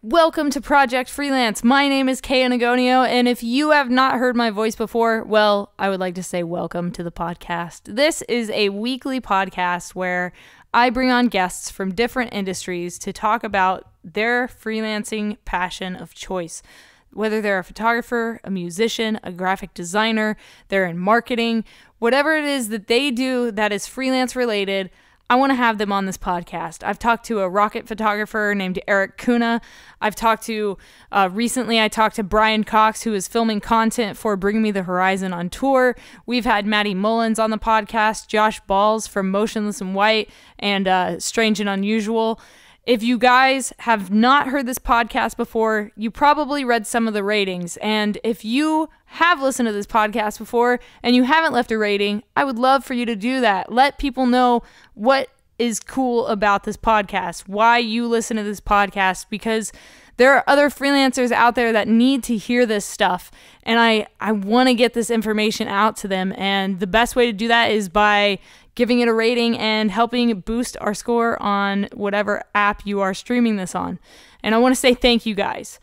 Welcome to Project Freelance. My name is Kay Anagonio, and if you have not heard my voice before, well, I would like to say welcome to the podcast. This is a weekly podcast where I bring on guests from different industries to talk about their freelancing passion of choice. Whether they're a photographer, a musician, a graphic designer, they're in marketing, whatever it is that they do that is freelance related, I want to have them on this podcast. I've talked to a rocket photographer named Eric Kuna. Recently I talked to Brian Cox, who is filming content for Bring Me the Horizon on tour. We've had Maddie Mullins on the podcast, Josh Balls from Motionless in White, and Strange and Unusual. If you guys have not heard this podcast before, you probably read some of the ratings. And if you have listened to this podcast before and you haven't left a rating, I would love for you to do that. Let people know what is cool about this podcast, why you listen to this podcast, because there are other freelancers out there that need to hear this stuff. And I want to get this information out to them. And the best way to do that is by giving it a rating and helping boost our score on whatever app you are streaming this on. And I want to say thank you guys.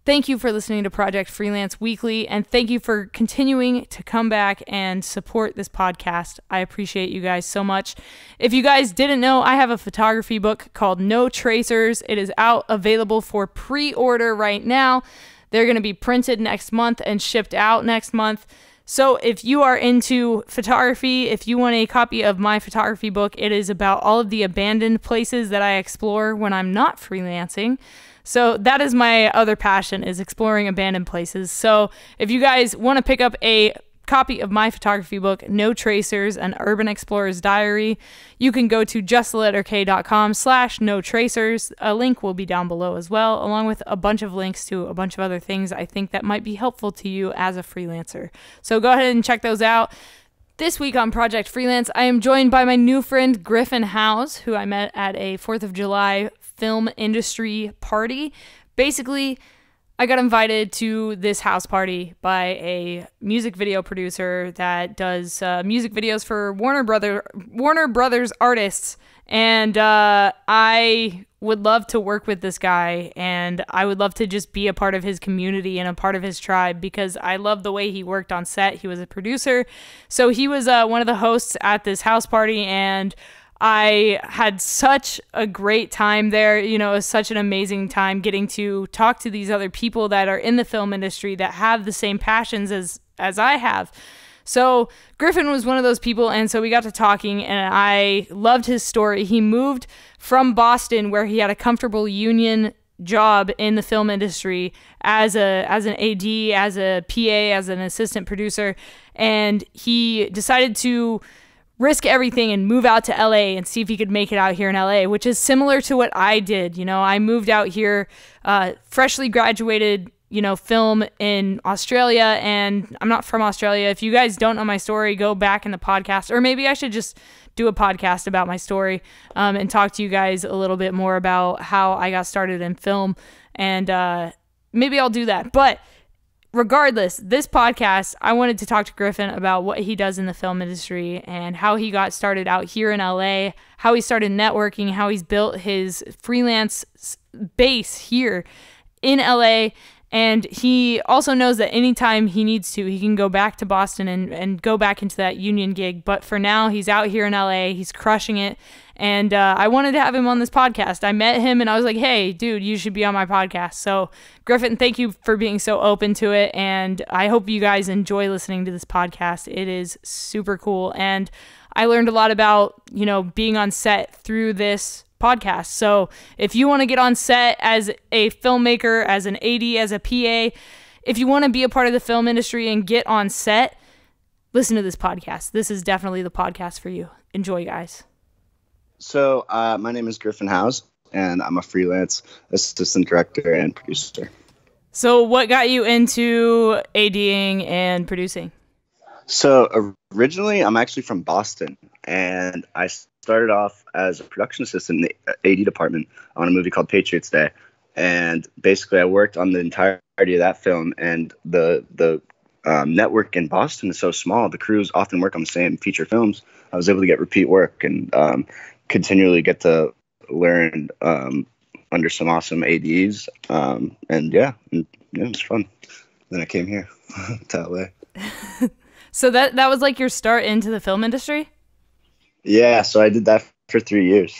Thank you for listening to Project Freelance Weekly, and thank you for continuing to come back and support this podcast. I appreciate you guys so much. If you guys didn't know, I have a photography book called No Tracers. It is out, available for pre-order right now. They're going to be printed next month and shipped out next month. So if you are into photography, if you want a copy of my photography book, it is about all of the abandoned places that I explore when I'm not freelancing. So that is my other passion, is exploring abandoned places. So if you guys want to pick up a copy of my photography book, No Tracers, An Urban Explorer's Diary, you can go to justtheletterk.com/no tracers. A link will be down below as well, along with a bunch of links to a bunch of other things I think that might be helpful to you as a freelancer. So go ahead and check those out. This week on Project Freelance, I am joined by my new friend Griffin Howes, who I met at a 4th of July film industry party. Basically, I got invited to this house party by a music video producer that does music videos for Warner Brothers artists, and I would love to work with this guy, and I would love to just be a part of his community and a part of his tribe, because I love the way he worked on set. He was a producer, so he was one of the hosts at this house party, and I had such a great time there. You know, it was such an amazing time getting to talk to these other people that are in the film industry that have the same passions as I have. So Griffin was one of those people, and so we got to talking, and I loved his story. He moved from Boston, where he had a comfortable union job in the film industry as an AD, as a PA, as an assistant producer, and he decided to risk everything and move out to LA and see if he could make it out here in LA, which is similar to what I did. You know, I moved out here, freshly graduated, film in Australia, and I'm not from Australia. If you guys don't know my story, go back in the podcast, or maybe I should just do a podcast about my story, and talk to you guys a little bit more about how I got started in film, and maybe I'll do that. But regardless, this podcast, I wanted to talk to Griffin about what he does in the film industry and how he got started out here in LA, how he started networking, how he's built his freelance base here in LA. And he also knows that anytime he needs to, he can go back to Boston and go back into that union gig. But for now, he's out here in LA. He's crushing it. And I wanted to have him on this podcast. I met him and I was like, hey, dude, you should be on my podcast. So Griffin, thank you for being so open to it. And I hope you guys enjoy listening to this podcast. It is super cool. And I learned a lot about, being on set through this podcast. So if you want to get on set as a filmmaker, as an AD, as a PA, if you want to be a part of the film industry and get on set, listen to this podcast. This is definitely the podcast for you. Enjoy, guys. So my name is Griffin Howes, and I'm a freelance assistant director and producer. So what got you into ADing and producing? So originally, I'm actually from Boston, and I started off as a production assistant in the AD department on a movie called Patriots Day. And basically, I worked on the entirety of that film, and the network in Boston is so small. The crews often work on the same feature films. I was able to get repeat work and continually get to learn under some awesome ADs. And yeah, it was fun. Then I came here to LA. So that was like your start into the film industry? Yeah, so I did that for 3 years.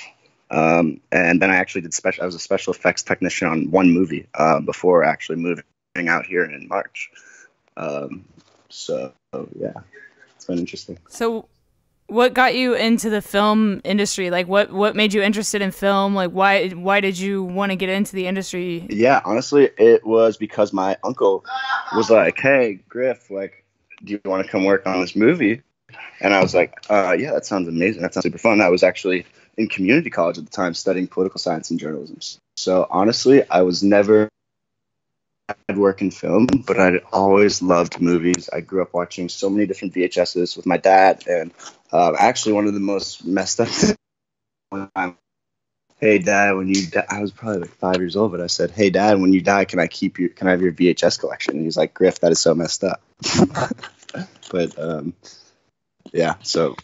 And then I actually I was a special effects technician on one movie before actually moving out here in March. So yeah, it's been interesting. So what got you into the film industry? Like what made you interested in film? Like why did you want to get into the industry? Yeah, honestly, it was because my uncle was like, "Hey, Griff, like, do you want to come work on this movie?" And I was like, yeah, that sounds amazing. That sounds super fun. I was actually in community college at the time studying political science and journalism. So honestly, I was never I'd work in film, but I'd always loved movies. I grew up watching so many different VHSs with my dad, and actually one of the most messed up things one time, "Hey Dad, when you die," I was probably like 5 years old, but I said, "Hey Dad, when you die, can I have your VHS collection?" And he's like, "Griff, that is so messed up." But yeah, so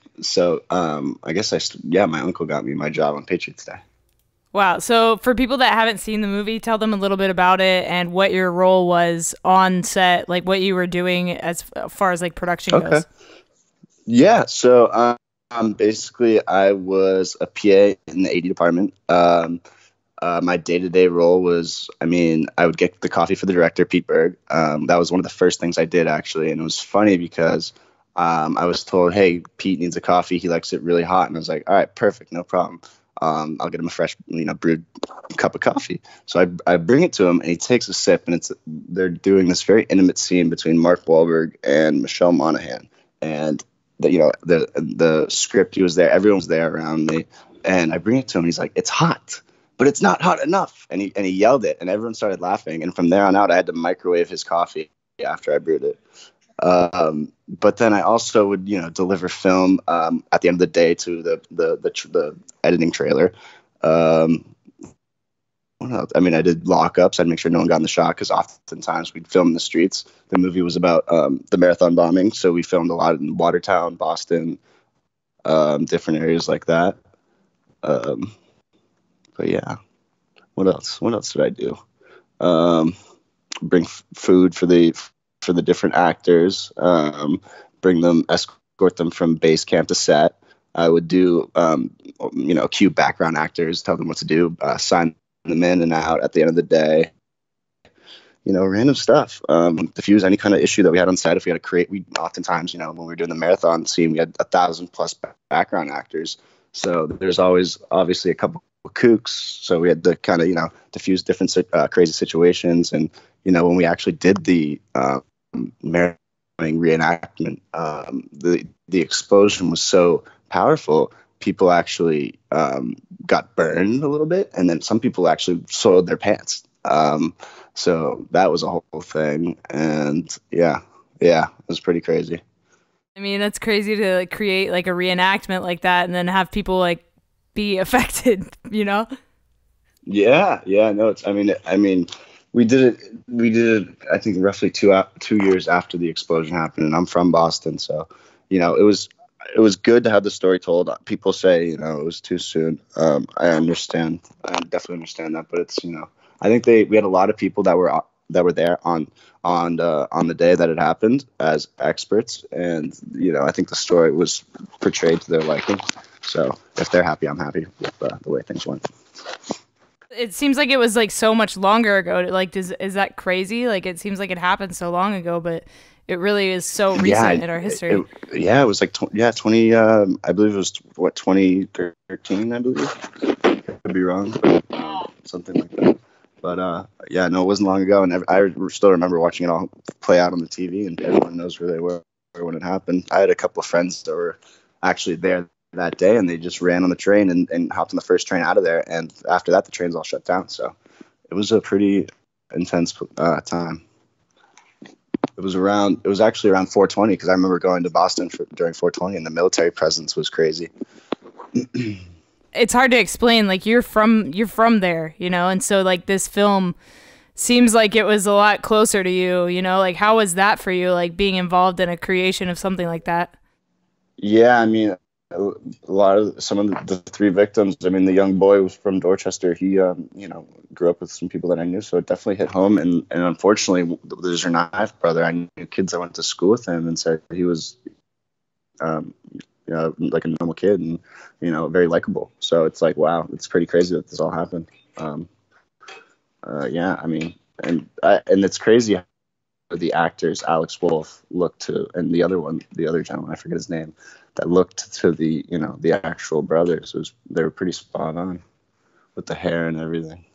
I guess my uncle got me my job on Patriots Day. Wow. So for people that haven't seen the movie, tell them a little bit about it and what your role was on set, like what you were doing as far as like production goes. Yeah. So basically I was a PA in the AD department. My day-to-day role was, I would get the coffee for the director, Pete Berg. That was one of the first things I did, actually. And it was funny because I was told, "Hey, Pete needs a coffee. He likes it really hot." And I was like, "All right, perfect. No problem. I'll get him a fresh, brewed cup of coffee." So I bring it to him, and he takes a sip, and they're doing this very intimate scene between Mark Wahlberg and Michelle Monaghan. And the script, he was there. Everyone was there around me. And I bring it to him, and he's like, "It's hot, but it's not hot enough." And he yelled it, and everyone started laughing. And from there on out, I had to microwave his coffee after I brewed it. But then I also would, deliver film at the end of the day to the editing trailer. What else? I did lockups. I'd make sure no one got in the shot because oftentimes we'd film in the streets. The movie was about the marathon bombing, so we filmed a lot in Watertown, Boston, different areas like that. But yeah, what else? What else did I do? Bring food for the different actors, escort them from base camp to set. I would do, cue background actors, tell them what to do, sign them in and out at the end of the day. Random stuff. Diffuse any kind of issue that we had on set. If we had to create, oftentimes, when we were doing the marathon scene, we had 1,000+ background actors. So there's always obviously a couple of kooks. So we had to kind of, diffuse different crazy situations. And, when we actually did the marathon reenactment, the explosion was so powerful, people actually got burned a little bit, and then some people actually soiled their pants. So that was a whole thing, and yeah, it was pretty crazy. That's crazy to like create like a reenactment like that, and then have people like be affected. Yeah, no, it's. We did it. I think roughly 2 years after the explosion happened, and I'm from Boston, so it was good to have the story told. People say it was too soon. I understand. I definitely understand that, but it's I think we had a lot of people that were there on the day that it happened as experts, and I think the story was portrayed to their liking. So if they're happy, I'm happy with the way things went. It seems like it was like so much longer ago. Like, is that crazy? Like, it seems like it happened so long ago, but it really is so recent in our history. It was like 20. I believe it was 2013. I believe. Could be wrong, something like that. But no, it wasn't long ago, and I still remember watching it all play out on the TV, and everyone knows where they were when it happened. I had a couple of friends that were actually there that day, and they just ran on the train and hopped on the first train out of there, and after that the trains all shut down. So it was a pretty intense time. It was actually around 420, because I remember going to Boston during 420, and the military presence was crazy. It's hard to explain, like you're from there, and so like this film seems like it was a lot closer to you, like how was that for you, like being involved in a creation of something like that? Yeah, a lot of some of the three victims. I mean, the young boy was from Dorchester. He, grew up with some people that I knew, so it definitely hit home. And unfortunately, there's your ninth brother. I knew kids that went to school with him and said he was, like a normal kid and, very likable. So it's like, wow, it's pretty crazy that this all happened. I mean, and it's crazy how the actors Alex Wolff looked to, and the other gentleman, I forget his name, that looked to the actual brothers. They were pretty spot on with the hair and everything.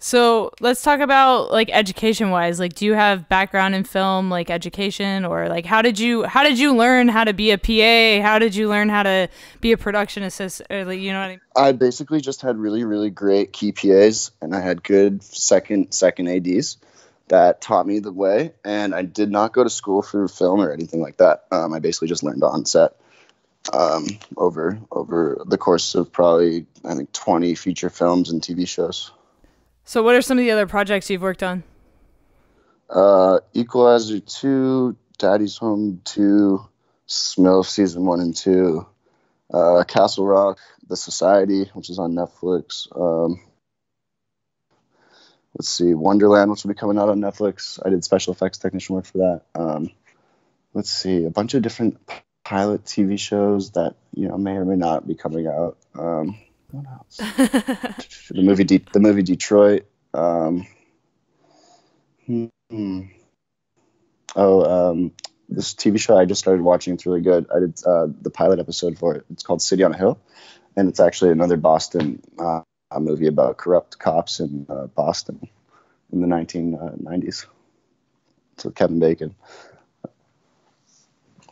So let's talk about like education wise. Like, do you have background in film, like education, or like how did you learn how to be a PA? How did you learn how to be a production assistant? Or, like, you know what I mean? I basically just had really, really great key PAs, and I had good second ADs that taught me the way. And I did not go to school for film or anything like that. I basically just learned on set over the course of probably, I think, 20 feature films and TV shows. So what are some of the other projects you've worked on? Equalizer 2, Daddy's Home 2, Smilf Season 1 and 2, Castle Rock, The Society, which is on Netflix. Let's see, Wonderland, which will be coming out on Netflix. I did special effects technician work for that. Let's see, a bunch of different pilot TV shows that may or may not be coming out. What else? The movie Detroit. This TV show I just started watching. It's really good. I did the pilot episode for it. It's called City on a Hill, and it's actually another Boston movie about corrupt cops in Boston in the 1990s. So Kevin Bacon.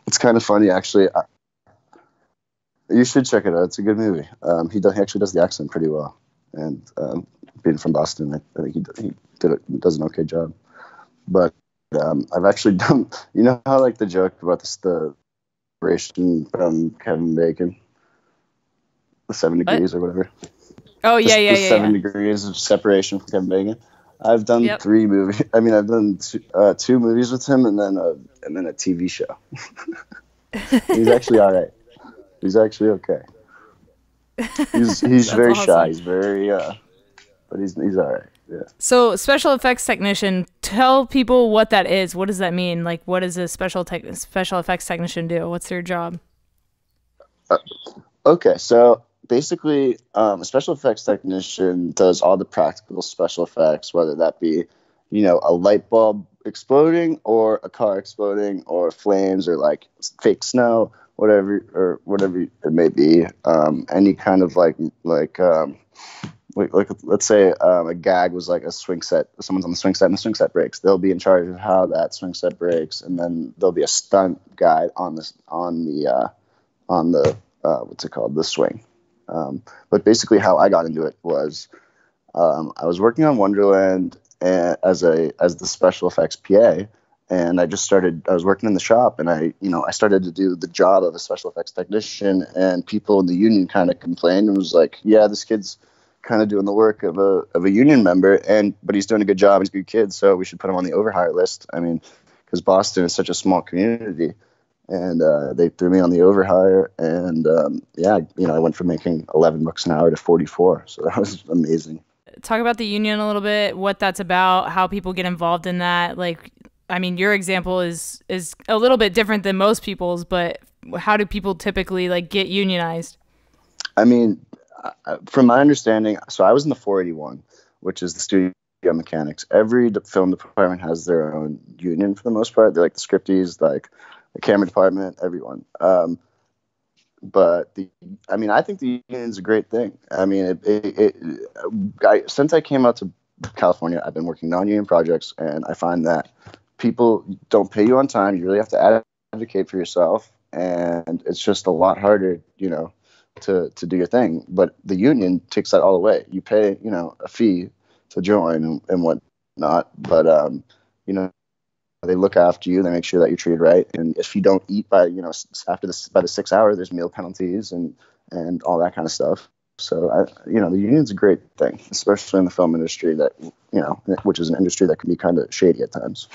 It's kind of funny, actually. You should check it out. It's a good movie. He actually does the accent pretty well, and being from Boston, I think he does an okay job. But I've actually done. You know how like the joke about the separation from Kevin Bacon, the 7 degrees or whatever. Oh yeah, the 7 degrees of separation from Kevin Bacon. I've done 3 movies. I mean, I've done 2 movies with him, and then a TV show. He's actually all right. He's actually okay. He's very awesome. Shy. He's very but he's all right. Yeah. So special effects technician, tell people what that is. What does that mean? Like, what does a special effects technician do? What's their job? Okay, so basically, a special effects technician does all the practical special effects, whether that be, a light bulb exploding or a car exploding or flames or like fake snow, whatever it may be. Any kind of like let's say a gag was like a swing set. Someone's on the swing set and the swing set breaks. They'll be in charge of how that swing set breaks, and then there'll be a stunt guy on the what's it called, the swing. But basically, how I got into it was I was working on Wonderland as the special effects PA, and I was working in the shop, and I started to do the job of a special effects technician, and people in the union kind of complained and was like, yeah, this kid's kind of doing the work of a union member, but he's doing a good job, he's a good kid, so we should put him on the overhire list. I mean, because Boston is such a small community, and they threw me on the overhire, and I went from making $11 an hour to 44, so that was amazing. Talk about the union a little bit, what that's about, how people get involved in that. Like, I mean, your example is a little bit different than most people's, but how do people typically like get unionized? I mean, from my understanding, so I was in the 481, which is the studio mechanics. Every film department has their own union for the most part. They're like the scripties, like the camera department, everyone. But I think the union's a great thing. I mean, since I came out to California, I've been working non-union projects, and I find that people don't pay you on time. You really have to advocate for yourself, and it's just a lot harder, to do your thing. But the union takes that all away. You pay, a fee to join and whatnot, but they look after you. They make sure that you're treated right. And if you don't eat by the 6 hours, there's meal penalties and all that kind of stuff. So the union's a great thing, especially in the film industry which is an industry that can be kind of shady at times.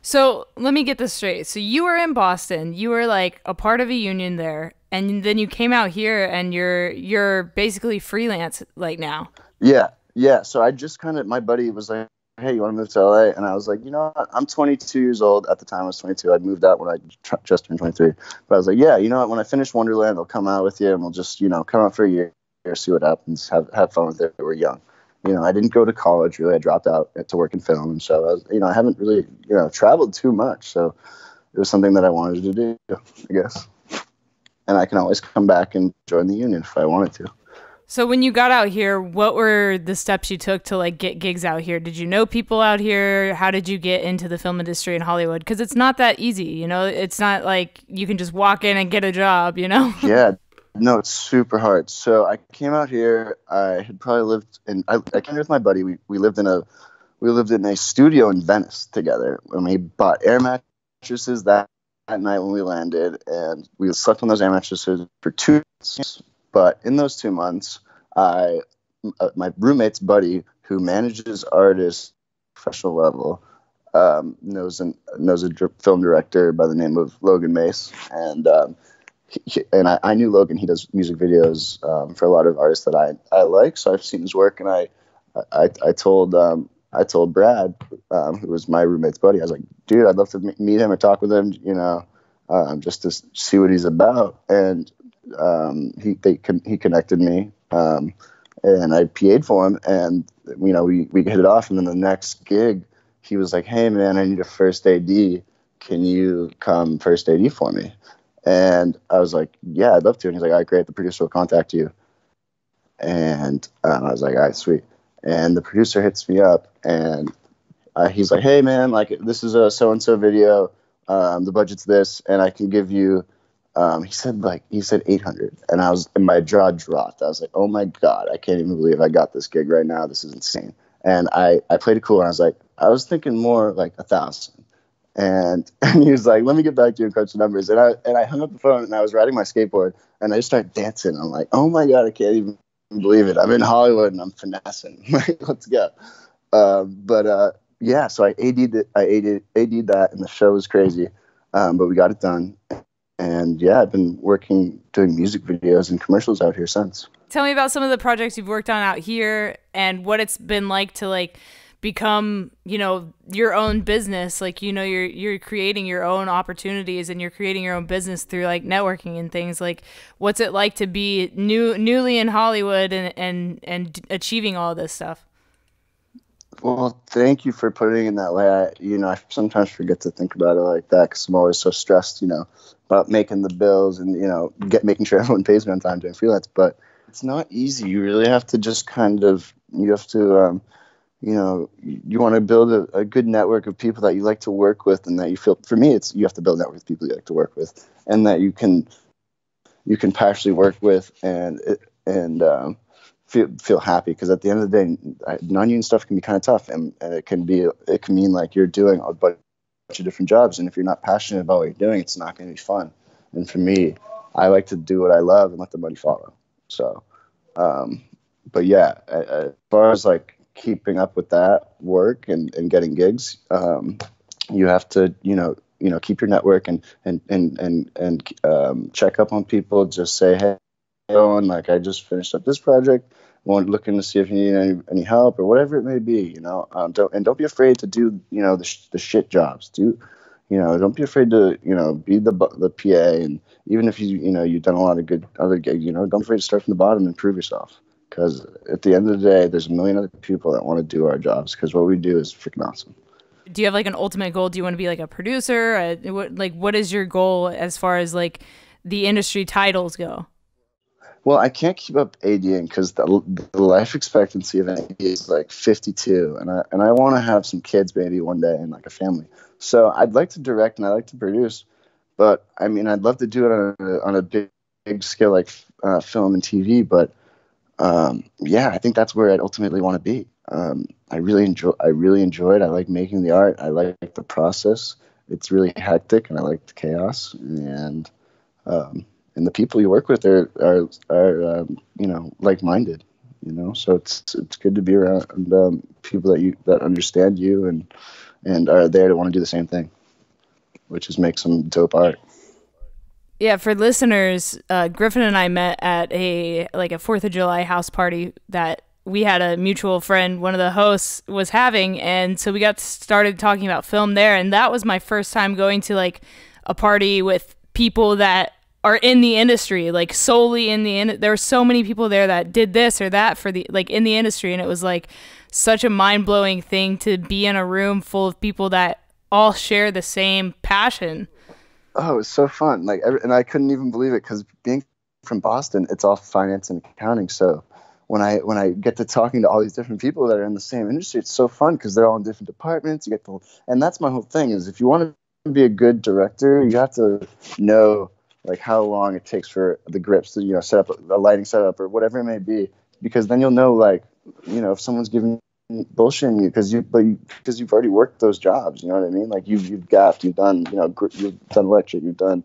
So let me get this straight. So you were in Boston, you were like a part of a union there, and then you came out here and you're basically freelance like now. Yeah, yeah. So I just kind of, my buddy was like, "Hey, you want to move to LA?" And I was like, "You know what? I'm 22 years old at the time. I was 22. I'd moved out when I just turned 23. But I was like, yeah, you know what? When I finish Wonderland, I'll come out with you, and we'll just, come out for a year, see what happens, have fun with it. We're young. I didn't go to college really. I dropped out to work in film, and so I was, I haven't really, traveled too much. So it was something that I wanted to do, I guess. And I can always come back and join the union if I wanted to. So when you got out here, what were the steps you took to like get gigs out here? Did you know people out here? How did you get into the film industry in Hollywood? Because it's not that easy, It's not like you can just walk in and get a job. Yeah, no, it's super hard. So I came out here. I had probably lived in. I came here with my buddy. We lived in a studio in Venice together, and we bought air mattresses that night when we landed, and we slept on those air mattresses for 2 months. But in those 2 months, my roommate's buddy, who manages artists at a professional level, knows a film director by the name of Logan Mace, and I knew Logan. He does music videos for a lot of artists that I like, so I've seen his work, and I told Brad, who was my roommate's buddy, I was like, dude, I'd love to meet him or talk with him, just to see what he's about. And he connected me, and I PA'd for him, and we hit it off. And then the next gig, he was like, "Hey man, I need a first AD. Can you come first AD for me?" And I was like, "Yeah, I'd love to." And he's like, "All right, great. The producer will contact you." And I was like, "All right, sweet." And the producer hits me up, and he's like, "Hey man, like this is a so and so video. The budget's this, and I can give you." He said 800, and my jaw dropped. I was like, "Oh my god, I can't even believe I got this gig right now. This is insane." And I played it cool, and I was like, I was thinking more like 1,000. And he was like, "Let me get back to you and crunch the numbers." And I hung up the phone, and I was riding my skateboard, and I just started dancing. I'm like, "Oh my god, I can't even believe it. I'm in Hollywood and I'm finessing. Let's go." Yeah, so I AD'd that, and the show was crazy, but we got it done. And yeah, I've been doing music videos and commercials out here since. Tell me about some of the projects you've worked on out here and what it's been like to like become, your own business. Like, you're creating your own opportunities and you're creating your own business through like networking and things. Like, what's it like to be newly in Hollywood and achieving all this stuff? Well, thank you for putting it in that way. I sometimes forget to think about it like that because I'm always so stressed, about making the bills and, making sure everyone pays me on time doing freelance. But it's not easy. You really have to just you want to build a good network of people that you like to work with, and that you feel, for me, you have to build a network of people you like to work with, and that you can passionately work with and feel happy, because at the end of the day, non-union stuff can be kind of tough, and it can mean like you're doing a bunch of different jobs, and if you're not passionate about what you're doing, it's not going to be fun. And for me, I like to do what I love and let the money follow. So, but yeah, as far as like keeping up with that work and getting gigs, you have to keep your network and check up on people. Just say, "Hey, and like I just finished up this project. Looking to see if you need any help," or whatever it may be. Don't be afraid to do the shit jobs. Don't be afraid to be the PA, and even if you've done a lot of good other gigs, don't be afraid to start from the bottom and prove yourself. Because at the end of the day, there's a million other people that want to do our jobs, because what we do is freaking awesome. Do you have like an ultimate goal? Do you want to be like a producer? What is your goal as far as like the industry titles go? Well, I can't keep up ADing because the life expectancy of an AD is like 52, and I want to have some kids maybe one day and like a family. So I'd like to direct and I like to produce, but I mean I'd love to do it on a big scale like film and TV. But yeah, I think that's where I'd ultimately want to be. I really enjoy it. I like making the art. I like the process. It's really hectic, and I like the chaos. And the people you work with are like-minded, so it's good to be around people that understand you, and and are there to want to do the same thing, which is make some dope art. Yeah, for listeners, Griffin and I met at a 4th of July house party that we had a mutual friend, one of the hosts, was having, and so we got started talking about film there, and that was my first time going to like a party with people that are in the industry, like solely in the there were so many people there that did this or that for the like in the industry, and it was like such a mind-blowing thing to be in a room full of people that all share the same passion. Oh, it was so fun. And I couldn't even believe it because being from Boston, it's all finance and accounting. So when I get to talking to all these different people that are in the same industry, it's so fun because they're all in different departments. And that's my whole thing is if you want to be a good director, you have to know like how long it takes for the grips to, set up a lighting setup or whatever it may be, because then you'll know like, if someone's giving bullshitting you because you've already worked those jobs, you know what I mean? Like you've gaffed, you've done you've done electric, you've done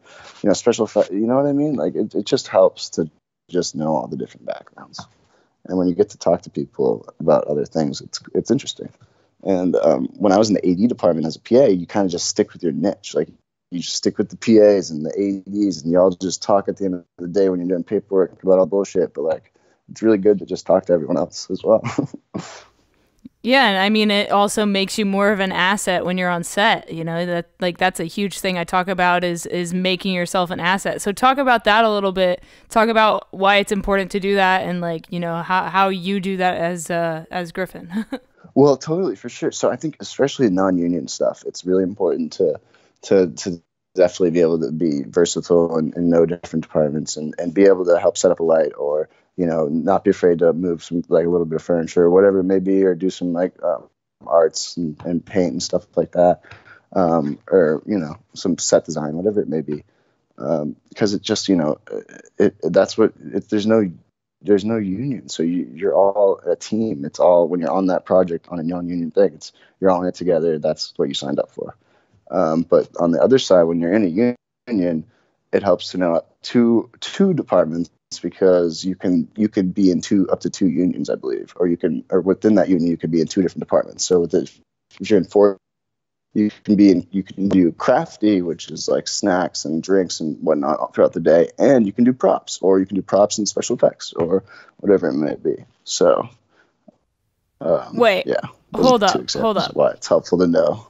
special effects, you know what I mean? Like it just helps to just know all the different backgrounds, and when you get to talk to people about other things, it's interesting. And when I was in the AD department as a PA, you kind of just stick with your niche, like you just stick with the PAs and the ADs, and y'all just talk at the end of the day when you're doing paperwork about all bullshit. But like it's really good to just talk to everyone else as well. Yeah, and I mean, it also makes you more of an asset when you're on set. That's a huge thing I talk about is making yourself an asset. So talk about that a little bit. Talk about why it's important to do that, and how you do that as Griffin. Well, totally, for sure. So I think especially non-union stuff, it's really important to definitely be able to be versatile and know different departments and be able to help set up a light, or not be afraid to move some like a little bit of furniture or whatever it may be, or do some like arts and paint and stuff like that, or some set design, whatever it may be, because it just there's no union, so you're all a team. It's all, when you're on that project on a non-union thing, you're all in it together. That's what you signed up for. But on the other side, when you're in a union, it helps to know two departments, because you could be in up to two unions, I believe, or within that union you could be in two different departments. So if you're in 4, you can do crafty, which is like snacks and drinks and whatnot throughout the day, and you can do props, or you can do props and special effects, or whatever it may be. So wait, yeah, hold up. Why it's helpful to know.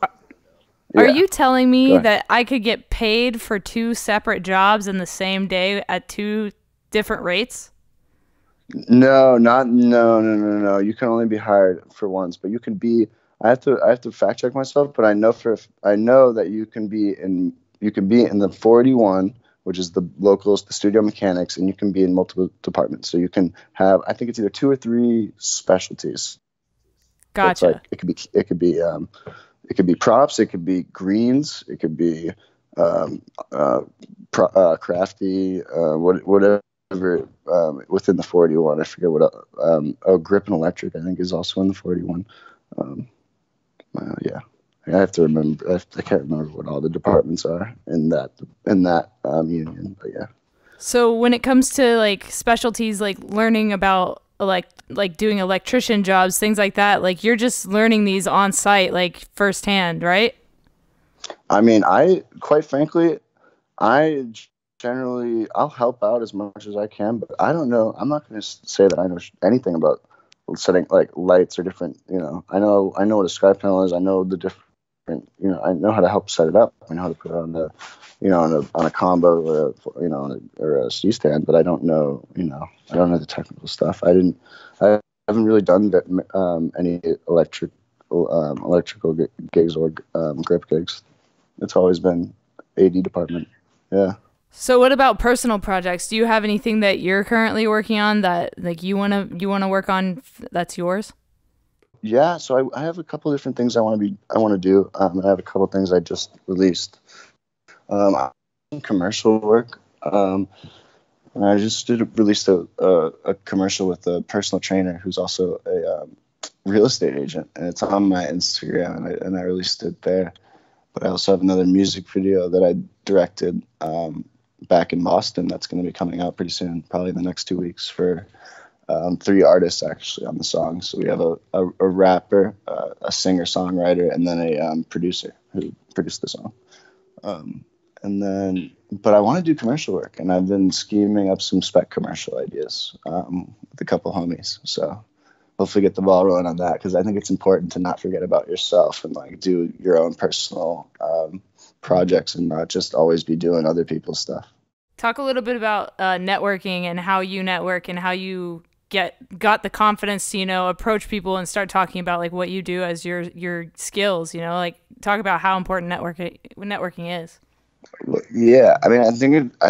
Are you telling me that I could get paid for 2 separate jobs in the same day at 2 different rates? No. You can only be hired for once, but you can be. I have to fact check myself, but I know that you can be in the 481, which is the locals, the studio mechanics, and you can be in multiple departments. So you can have, I think it's either 2 or 3 specialties. Gotcha. So it could be props, it could be greens, it could be crafty, whatever. Within the 481, I forget what. Griffin Electric, I think, is also in the 481. Yeah, I have to remember. I can't remember what all the departments are in that union, but yeah. So when it comes to like specialties, like learning about like doing electrician jobs, things like that, like you're just learning these on site, like firsthand, right? I mean, quite frankly, generally, I'll help out as much as I can, but I don't know. I'm not going to say that I know anything about setting like lights or different. I know what a sky panel is. I know the different. I know how to help set it up. I know how to put it on the, on a combo or a C stand, but I don't know. I don't know the technical stuff. I haven't really done any electrical gigs or grip gigs. It's always been AD department. Yeah. So what about personal projects? Do you have anything that you're currently working on that like you wanna work on that's yours? Yeah, so I have a couple different things I want to do. I have a couple things I just released. Commercial work. And I just released a commercial with a personal trainer who's also a real estate agent, and it's on my Instagram, and I released it there. But I also have another music video that I directed back in Boston that's going to be coming out pretty soon, probably in the next 2 weeks, for three artists actually on the song. So we have a rapper, a singer-songwriter, and then a producer who produced the song. But I want to do commercial work, and I've been scheming up some spec commercial ideas with a couple homies. So hopefully get the ball rolling on that, because I think it's important to not forget about yourself and like do your own personal projects and not just always be doing other people's stuff. Talk a little bit about networking and how you network and how you got the confidence to, approach people and start talking about like what you do as your skills, like talk about how important networking is. Yeah, I mean, I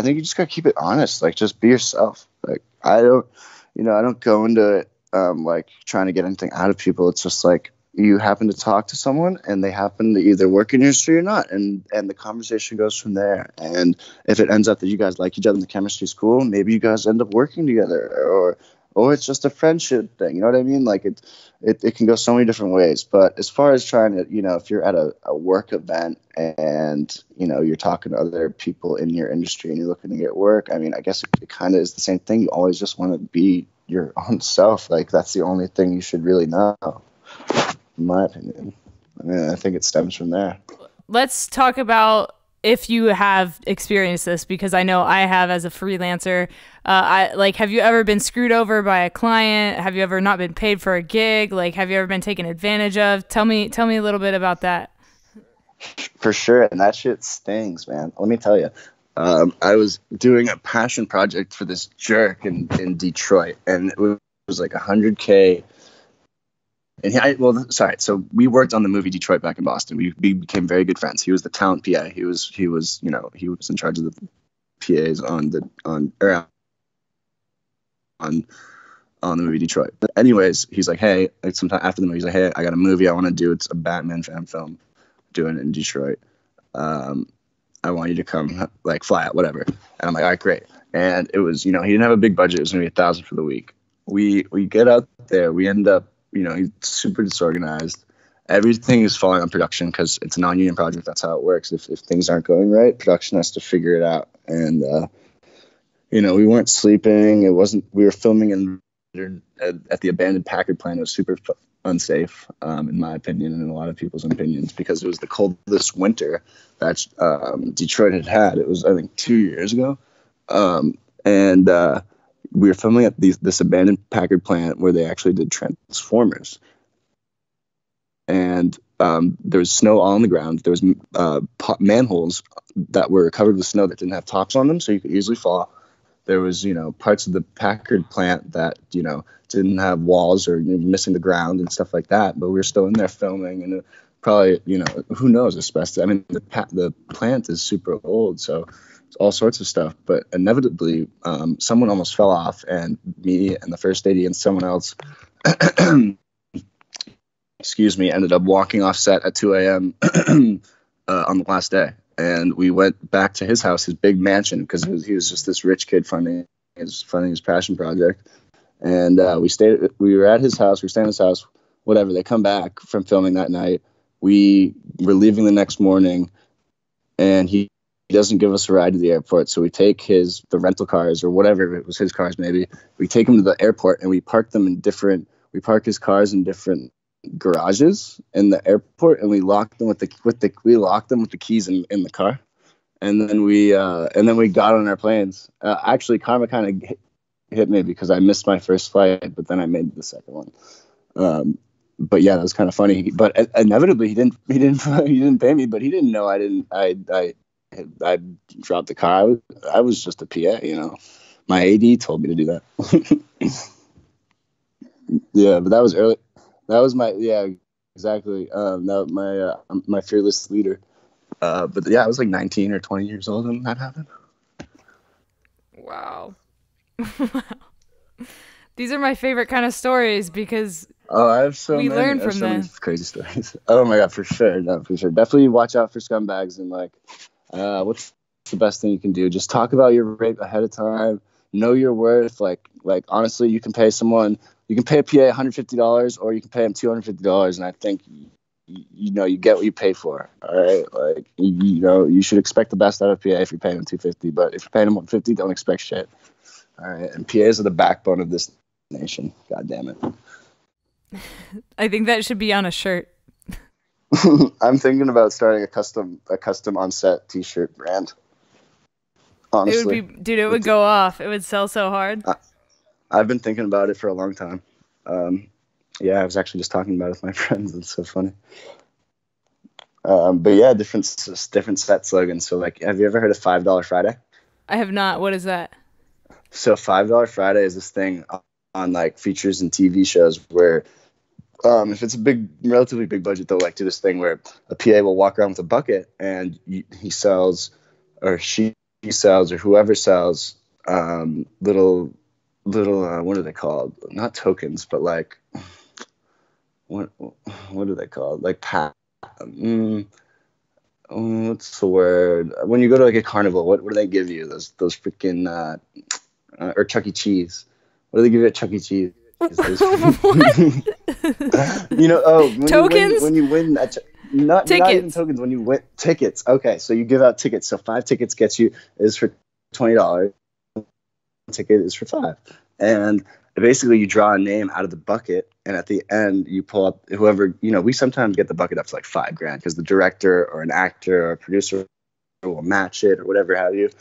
think you just gotta keep it honest. Like, just be yourself. Like, I don't go into it like trying to get anything out of people. It's just like you happen to talk to someone and they happen to either work in your industry or not, and the conversation goes from there. And if it ends up that you guys like each other and the chemistry's cool, maybe you guys end up working together, or it's just a friendship thing. You know what I mean? Like it can go so many different ways. But as far as trying to, if you're at a work event and, you're talking to other people in your industry and you're looking to get work, I mean, I guess it kind of is the same thing. You always just want to be your own self. Like, that's the only thing you should really know, in my opinion. I mean, I think it stems from there. Let's talk about if you have experienced this, because I know I have as a freelancer. Have you ever been screwed over by a client? Have you ever not been paid for a gig? Like, have you ever been taken advantage of? Tell me a little bit about that. For sure, and that shit stings, man. Let me tell you. I was doing a passion project for this jerk in Detroit, and it was like $100K. And so we worked on the movie Detroit back in Boston. We became very good friends. He was the talent PA. He was in charge of the PAs on the movie Detroit. But anyways, he's like, hey, like sometime after the movie, he's like, hey, I got a movie I want to do. It's a Batman fan film, doing it in Detroit. I want you to come, like, fly out, whatever. And I'm like, all right, great. And it was, he didn't have a big budget. It was gonna be $1,000 for the week. We get out there. We end up, he's super disorganized. Everything is falling on production because it's a non-union project. That's how it works. If things aren't going right, production has to figure it out. And we weren't sleeping. We were filming at the abandoned Packard plant. It was super unsafe, in my opinion, and in a lot of people's opinions, because it was the coldest winter that Detroit had. It was, I think, 2 years ago. And we were filming at this abandoned Packard plant where they actually did Transformers. And there was snow all on the ground. There was manholes that were covered with snow that didn't have tops on them, so you could easily fall. There was, parts of the Packard plant that, didn't have walls or missing the ground and stuff like that. But we were still in there filming, and probably, who knows, asbestos. I mean, the plant is super old, so it's all sorts of stuff. But inevitably, someone almost fell off, and me and the first AD and someone else, ended up walking off set at 2 a.m. On the last day. And we went back to his house, his big mansion, because he was just this rich kid funding his passion project. And we were at his house, we were staying at his house, whatever. They come back from filming that night. We were leaving the next morning, and he doesn't give us a ride to the airport. So we take the rental cars, or whatever, it was his cars maybe. We take him to the airport, and we park his cars in different garages in the airport, and we locked them with the keys in the car. And then we got on our planes. Actually, karma kind of hit me because I missed my first flight, but then I made the second one. But yeah, that was kind of funny. But inevitably, he didn't pay me, but he didn't know I dropped the car. I was just a PA, My AD told me to do that. Yeah, but that was early. That was exactly. My fearless leader. But yeah, I was like 19 or 20 years old when that happened. Wow. These are my favorite kind of stories because I have we learn from them. Crazy stories. Oh my god, for sure. No, for sure. Definitely watch out for scumbags, and like, what's the best thing you can do? Just talk about your rate ahead of time. Know your worth. Like honestly, you can pay a PA $150, or you can pay him $250, and I think you get what you pay for. All right, like you should expect the best out of PA if you're paying him $250, but if you're paying him $150, don't expect shit. All right, and PAs are the backbone of this nation. God damn it. I think that should be on a shirt. I'm thinking about starting a custom on set t-shirt brand. Honestly, it would go off. It would sell so hard. I've been thinking about it for a long time. Yeah, I was actually just talking about it with my friends. It's so funny. But yeah, different set slogans. So like, have you ever heard of $5 Friday? I have not. What is that? So $5 Friday is this thing on like features and TV shows where if it's a relatively big budget, they'll like do this thing where a PA will walk around with a bucket and he sells, or she sells, or whoever sells little what are they called? Not tokens, but like what are they called? Like what's the word? When you go to like a carnival, what do they give you? Those freaking or Chuck E. Cheese. What do they give you at Chuck E. Cheese? You know, tokens? When you win not even tokens, when you win tickets. Okay, so you give out tickets. So 5 tickets is for $20. Ticket is for $5. And basically you draw a name out of the bucket, and at the end you pull up whoever, we sometimes get the bucket up to like $5,000 because the director or an actor or a producer will match it or whatever have you.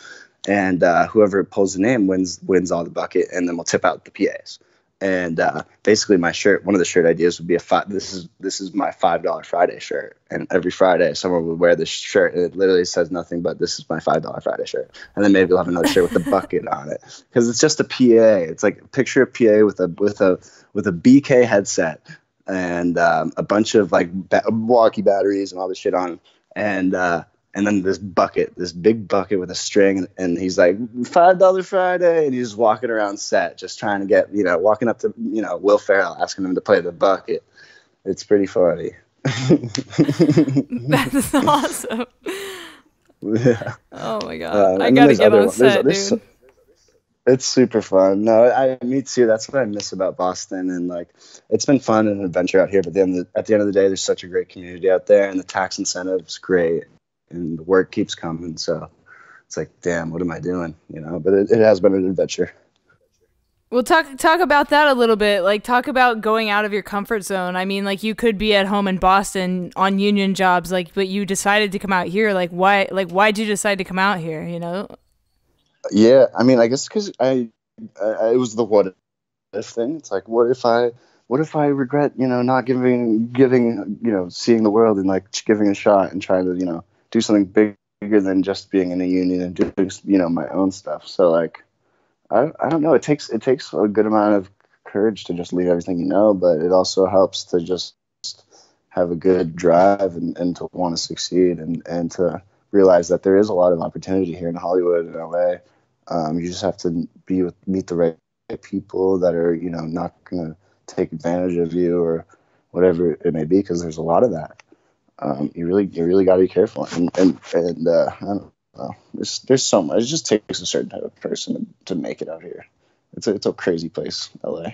And whoever pulls the name wins all the bucket, and then we'll tip out the PAs. And basically my shirt, one of the shirt ideas would be this is my $5 Friday shirt, and every Friday someone would wear this shirt and it literally says nothing but this is my $5 Friday shirt, and then maybe we'll have another shirt with the bucket on it, because it's just a PA. It's like picture a PA with a BK headset and a bunch of like walkie batteries and all this shit on, and then this big bucket with a string, and he's like, $5 Friday, and he's just walking around set, just trying to get, walking up to, Will Ferrell, asking him to play the bucket. It's pretty funny. That's awesome. Yeah. Oh my God. I gotta get on set, dude. It's super fun. No, me too. That's what I miss about Boston, and like, it's been fun and an adventure out here. But then at the end of the day, there's such a great community out there, and the tax incentive's great. And the work keeps coming, so it's like, damn, what am I doing? But it has been an adventure. Well, talk about that a little bit. Like, talk about going out of your comfort zone. I mean, like, you could be at home in Boston on union jobs, like, but you decided to come out here. Like, why? Like, why'd you decide to come out here? Yeah, I mean, I guess because it was the what if thing. It's like, what if I regret, not giving, seeing the world and like giving a shot and trying to, do something bigger than just being in a union and doing, my own stuff. So like, I don't know. It takes a good amount of courage to just leave everything, but it also helps to just have a good drive and to want to succeed and to realize that there is a lot of opportunity here in Hollywood and LA. You just have to meet the right people that are, not going to take advantage of you or whatever it may be, because there's a lot of that. You really got to be careful, and I don't know. There's so much. It just takes a certain type of person to make it out here. It's a crazy place, LA.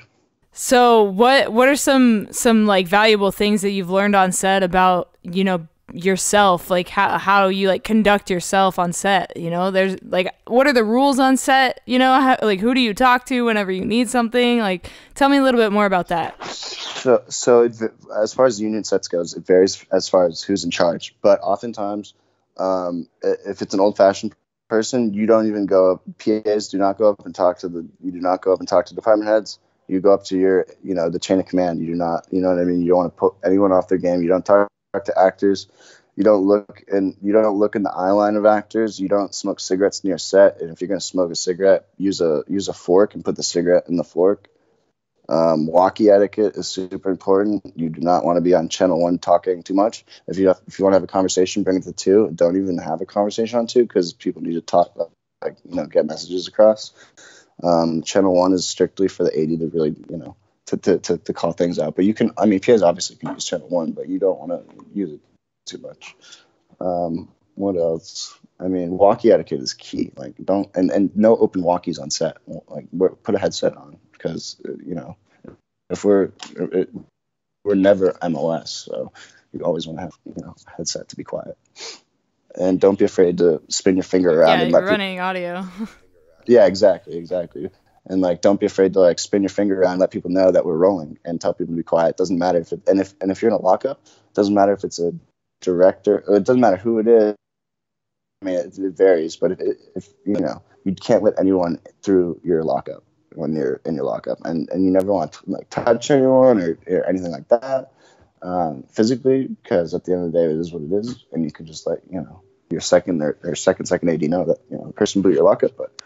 So what are some like valuable things that you've learned on set about yourself, like how you like conduct yourself on set? There's like, what are the rules on set? Like, who do you talk to whenever you need something? Like, tell me a little bit more about that. So as far as union sets goes, it varies as far as who's in charge. But oftentimes, if it's an old-fashioned person, you don't even go up. PAs do not go up and talk to department heads. You go up to your, the chain of command. You do not, you know what I mean? You don't want to put anyone off their game. You don't talk to actors. You don't look in the eye line of actors. You don't smoke cigarettes near set. And if you're going to smoke a cigarette, use a fork and put the cigarette in the fork. Walkie etiquette is super important. You do not want to be on channel 1 talking too much. If you want to have a conversation, bring it to 2. Don't even have a conversation on 2, because people need to talk, get messages across. Channel 1 is strictly for the 80 to really, to call things out. But you can, PAs obviously can use channel 1, but you don't want to use it too much. What else? Walkie etiquette is key. Like, don't, and no open walkies on set. Like, put a headset on, because if we're never MOS, so you always want to have a headset to be quiet, and don't be afraid to spin your finger around. Yeah, you're running audio. Yeah, exactly. And like, don't be afraid to like spin your finger around, let people know that we're rolling, and tell people to be quiet. It doesn't matter if you're in a lockup, it doesn't matter if it's a director, it doesn't matter who it is. I mean, it varies, but if you know, you can't let anyone through your lockup when you're in your lockup, and you never want to like touch anyone or anything like that, physically, because at the end of the day, it is what it is, and you can just let your second AD know that the person blew your lockup. But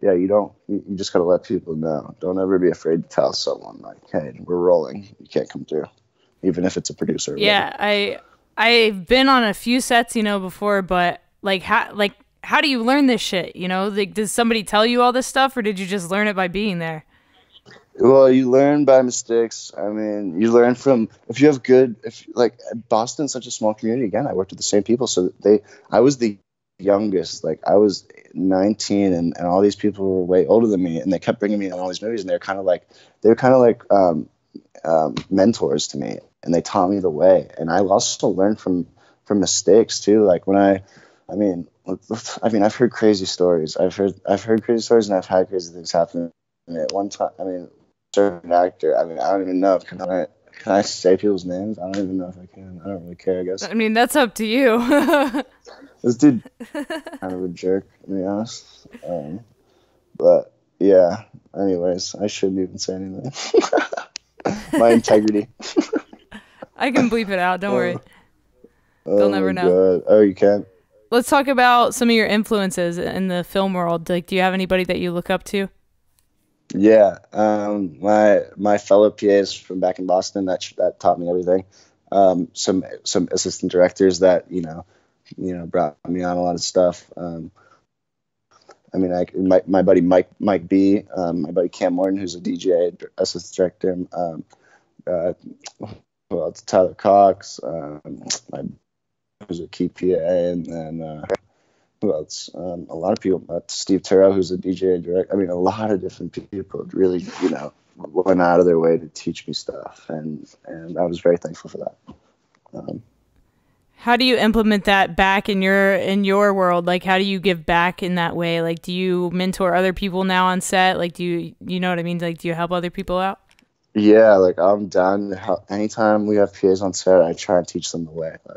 yeah, you just gotta let people know. Don't ever be afraid to tell someone like, hey, we're rolling, you can't come through, even if it's a producer. Yeah, I've been on a few sets, before, but how do you learn this shit? Like, does somebody tell you all this stuff, or did you just learn it by being there? Well, you learn by mistakes. I mean, you learn from if like Boston's such a small community. Again, I worked with the same people, so I was the youngest. Like I was 19, and all these people were way older than me, and they kept bringing me on all these movies, and they were kind of like mentors to me, and they taught me the way. And I also learned from mistakes too. Like I've heard crazy stories. I've heard crazy stories, and I've had crazy things happen. And at one time, certain actor. I don't even know. Can I say people's names? I don't even know if I can. I don't really care, I guess. That's up to you. This dude kind of a jerk, to be honest. But yeah. Anyways, I shouldn't even say anything. My integrity. I can bleep it out. Don't worry. They'll never know. God. Oh, you can? Let's talk about some of your influences in the film world. Like, do you have anybody that you look up to? Yeah, my fellow PAs from back in Boston that taught me everything. Some assistant directors that brought me on a lot of stuff. My buddy Mike B, my buddy Cam Morton, who's a DJ assistant director. Well, it's Tyler Cox, who's a key PA, and then who else? A lot of people. Steve Turrell, who's a DJ director. A lot of different people really, went out of their way to teach me stuff, and I was very thankful for that. How do you implement that back in your world? Like, how do you give back in that way? Like, do you mentor other people now on set? Like, do you know what I mean? Like, do you help other people out? Yeah, like I'm down to help. Anytime we have PAs on set, I try and teach them the way. I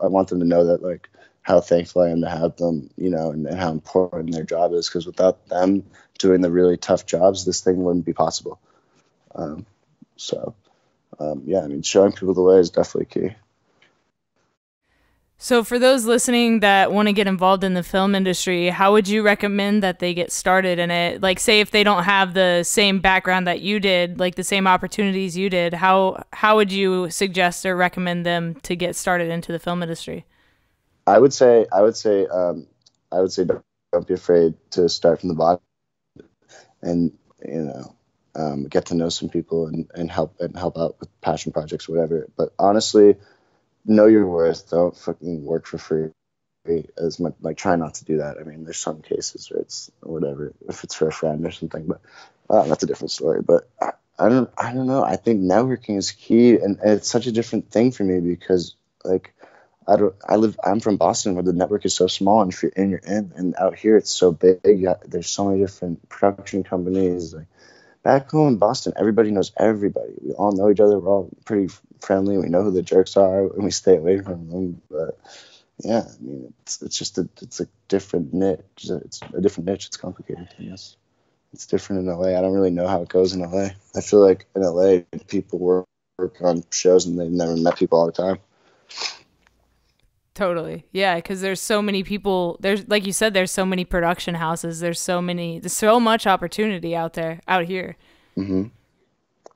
want them to know that how thankful I am to have them, and how important their job is, because without them doing the really tough jobs, this thing wouldn't be possible. Showing people the way is definitely key. So for those listening that want to get involved in the film industry, how would you recommend that they get started in it? Like, say if they don't have the same background that you did, like the same opportunities you did, how would you suggest or recommend them to get started into the film industry? I would say don't be afraid to start from the bottom, and get to know some people and help out with passion projects or whatever. But honestly, know your worth. Don't fucking work for free as much. Like, try not to do that. There's some cases where it's whatever, if it's for a friend or something, but that's a different story. But I don't know. I think networking is key, and it's such a different thing for me because I'm from Boston, where the network is so small, and if you're in, you're in, and out here it's so big. There's so many different production companies. Like, back home in Boston, everybody knows everybody. We all know each other. We're all pretty friendly. We know who the jerks are, and we stay away from them. But yeah, it's a different niche. It's a different niche. It's complicated. Yes, it's different in LA. I don't really know how it goes in LA. I feel like in LA, people work on shows and they've never met people all the time. Totally. Yeah, because there's so many people. There's, like you said, there's so many production houses. There's so much opportunity out here. Mm-hmm.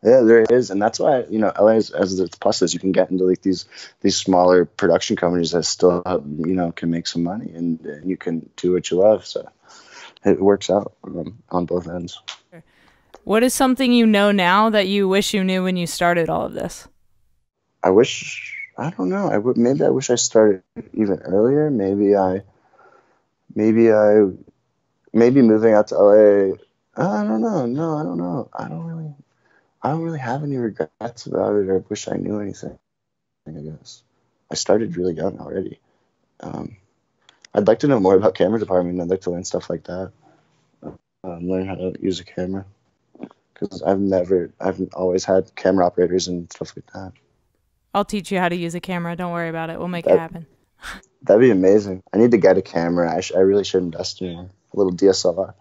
Yeah, there is, and that's why LA has its pluses. You can get into like these smaller production companies that still can make some money, and you can do what you love. So it works out on both ends. What is something you know now that you wish you knew when you started all of this? I don't know. Maybe I wish I started even earlier. Maybe moving out to LA. I don't know. No, I don't know. I don't really have any regrets about it, or wish I knew anything. I guess I started really young already. I'd like to know more about camera department. I'd like to learn stuff like that. learn how to use a camera, because I've always had camera operators and stuff like that. I'll teach you how to use a camera. Don't worry about it. We'll make it That happen. that'd be amazing. I need to get a camera. I really should invest in a little DSLR.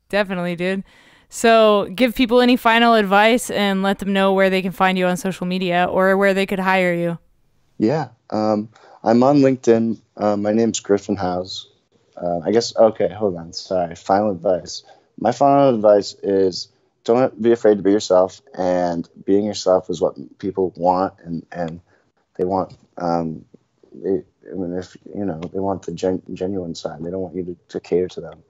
Definitely, dude. So give people any final advice and let them know where they can find you on social media or where they could hire you. Yeah, I'm on LinkedIn. My name's Griffin Howes. I guess, okay, hold on. Sorry. Final advice. My final advice is don't be afraid to be yourself, and being yourself is what people want, and they want, if, they want the genuine side. They don't want you to cater to them.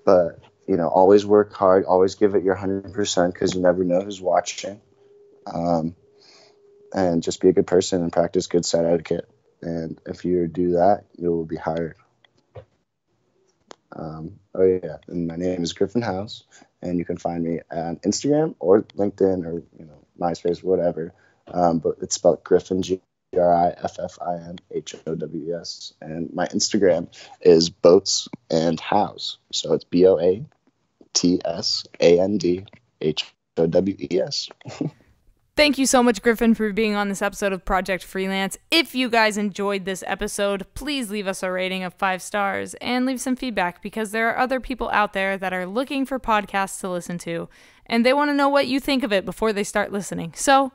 But, always work hard, always give it your 100% because you never know who's watching. And just be a good person and practice good set etiquette. And if you do that, you'll be hired. And my name is Griffin Howes, and you can find me on Instagram or LinkedIn or MySpace, whatever. But it's spelled Griffin, GRIFFINHOWES, and my Instagram is Boats and Howes. So it's BOATSANDHOWES. Thank you so much, Griffin, for being on this episode of Project Freelance. If you guys enjoyed this episode, please leave us a rating of 5 stars and leave some feedback, because there are other people out there that are looking for podcasts to listen to, and they want to know what you think of it before they start listening. So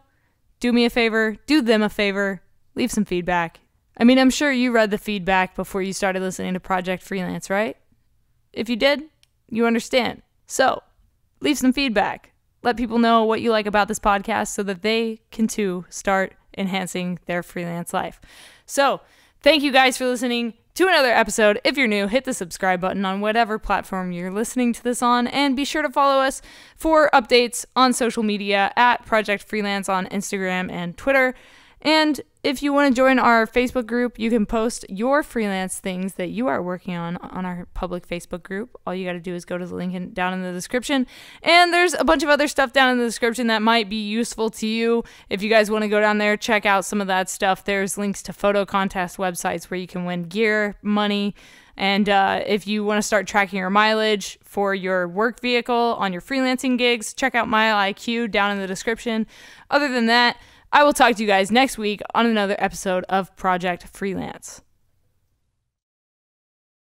do me a favor, do them a favor, leave some feedback. I mean, I'm sure you read the feedback before you started listening to Project Freelance, right? If you did, you understand. So leave some feedback. Let people know what you like about this podcast so that they can too start enhancing their freelance life. So thank you guys for listening to another episode. If you're new, hit the subscribe button on whatever platform you're listening to this on, and be sure to follow us for updates on social media at Project Freelance on Instagram and Twitter. And if you want to join our Facebook group, you can post your freelance things that you are working on our public Facebook group. All you got to do is go to the link down in the description. And there's a bunch of other stuff down in the description that might be useful to you. If you guys want to go down there, check out some of that stuff. There's links to photo contest websites where you can win gear, money. And if you want to start tracking your mileage for your work vehicle on your freelancing gigs, check out Mile IQ down in the description. Other than that, I will talk to you guys next week on another episode of Project Freelance.